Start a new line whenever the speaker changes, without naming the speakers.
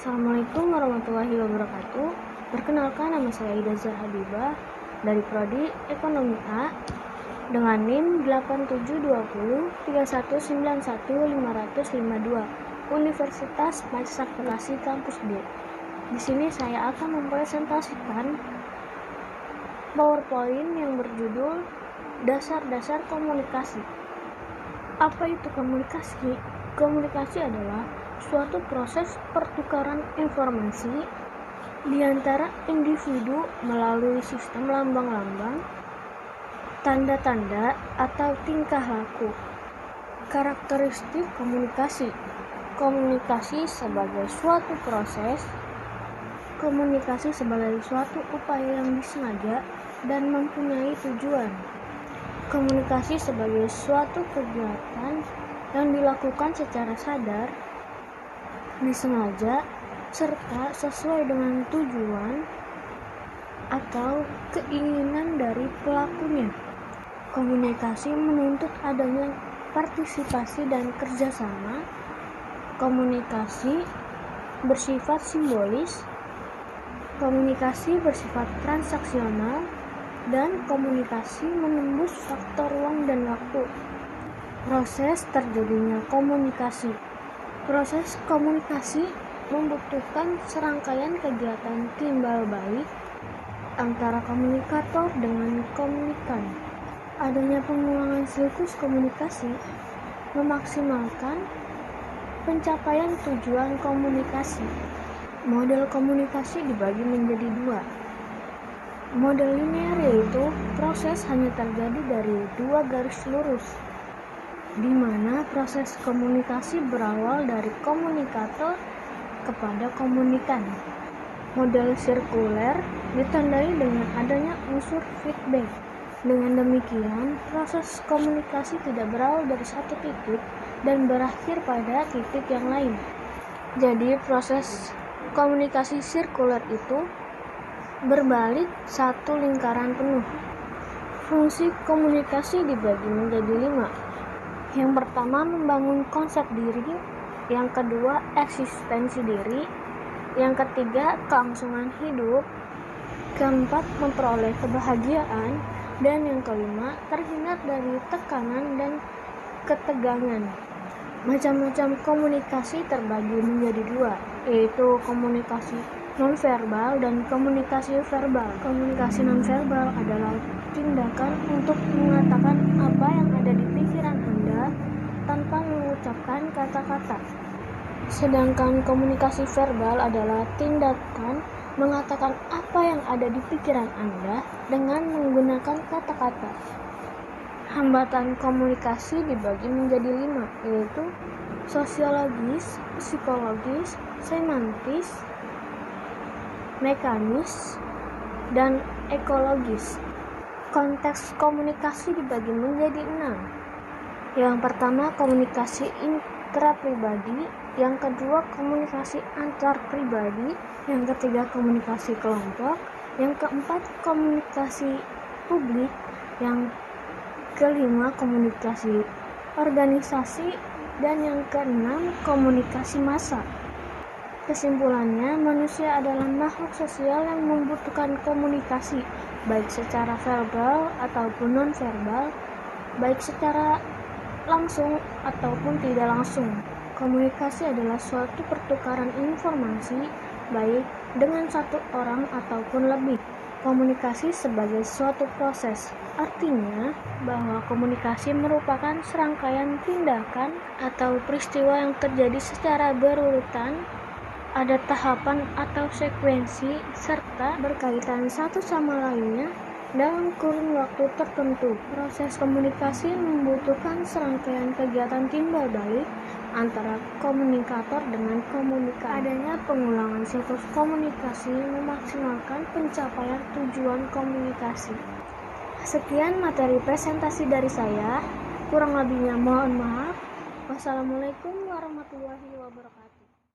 Assalamualaikum warahmatullahi wabarakatuh. Perkenalkan, nama saya Ida Zahra Habibah dari Prodi Ekonomi A dengan NIM 872031915552 Universitas Pajajaran Bekasi Kampus D. Di sini saya akan mempresentasikan PowerPoint yang berjudul Dasar-dasar Komunikasi. Apa itu komunikasi? Komunikasi adalah suatu proses pertukaran informasi di antara individu melalui sistem lambang-lambang, tanda-tanda, atau tingkah laku. Karakteristik komunikasi. Komunikasi sebagai suatu proses, komunikasi sebagai suatu upaya yang disengaja dan mempunyai tujuan. Komunikasi sebagai suatu kegiatan yang dilakukan secara sadar, disengaja, serta sesuai dengan tujuan atau keinginan dari pelakunya. Komunikasi menuntut adanya partisipasi dan kerjasama. Komunikasi bersifat simbolis, komunikasi bersifat transaksional, dan komunikasi menembus faktor ruang dan waktu. Proses terjadinya komunikasi. Proses komunikasi membutuhkan serangkaian kegiatan timbal balik antara komunikator dengan komunikan. Adanya pengulangan siklus komunikasi memaksimalkan pencapaian tujuan komunikasi. Model komunikasi dibagi menjadi dua. Model linear, yaitu proses hanya terjadi dari dua garis lurus, di mana proses komunikasi berawal dari komunikator kepada komunikan. Model sirkuler ditandai dengan adanya unsur feedback. Dengan demikian, proses komunikasi tidak berawal dari satu titik dan berakhir pada titik yang lain. Jadi, proses komunikasi sirkuler itu berbalik satu lingkaran penuh. Fungsi komunikasi dibagi menjadi 5. Yang pertama, membangun konsep diri. Yang kedua, eksistensi diri. Yang ketiga, kelangsungan hidup. Keempat, memperoleh kebahagiaan. Dan yang kelima, terhindar dari tekanan dan ketegangan. Macam-macam komunikasi terbagi menjadi 2, yaitu komunikasi nonverbal dan komunikasi verbal. Komunikasi nonverbal adalah tindakan untuk mengatakan apa yang ada di pikiran Anda tanpa mengucapkan kata-kata. Sedangkan komunikasi verbal adalah tindakan mengatakan apa yang ada di pikiran Anda dengan menggunakan kata-kata. Hambatan komunikasi dibagi menjadi 5, yaitu sosiologis, psikologis, semantis, mekanis, dan ekologis. Konteks komunikasi dibagi menjadi 6. Yang pertama, komunikasi intrapribadi. Yang kedua, komunikasi antar pribadi. Yang ketiga, komunikasi kelompok. Yang keempat, komunikasi publik. Yang kelima, komunikasi organisasi. Dan yang keenam, komunikasi massa. Kesimpulannya, manusia adalah makhluk sosial yang membutuhkan komunikasi, baik secara verbal ataupun non-verbal, baik secara langsung ataupun tidak langsung. Komunikasi adalah suatu pertukaran informasi, baik dengan satu orang ataupun lebih. Komunikasi sebagai suatu proses, artinya bahwa komunikasi merupakan serangkaian tindakan atau peristiwa yang terjadi secara berurutan, ada tahapan atau sekuensi, serta berkaitan satu sama lainnya dalam kurun waktu tertentu. Proses komunikasi membutuhkan serangkaian kegiatan timbal balik antara komunikator dengan komunikan. Adanya pengulangan siklus komunikasi memaksimalkan pencapaian tujuan komunikasi. Sekian materi presentasi dari saya. Kurang lebihnya mohon maaf. Wassalamualaikum warahmatullahi wabarakatuh.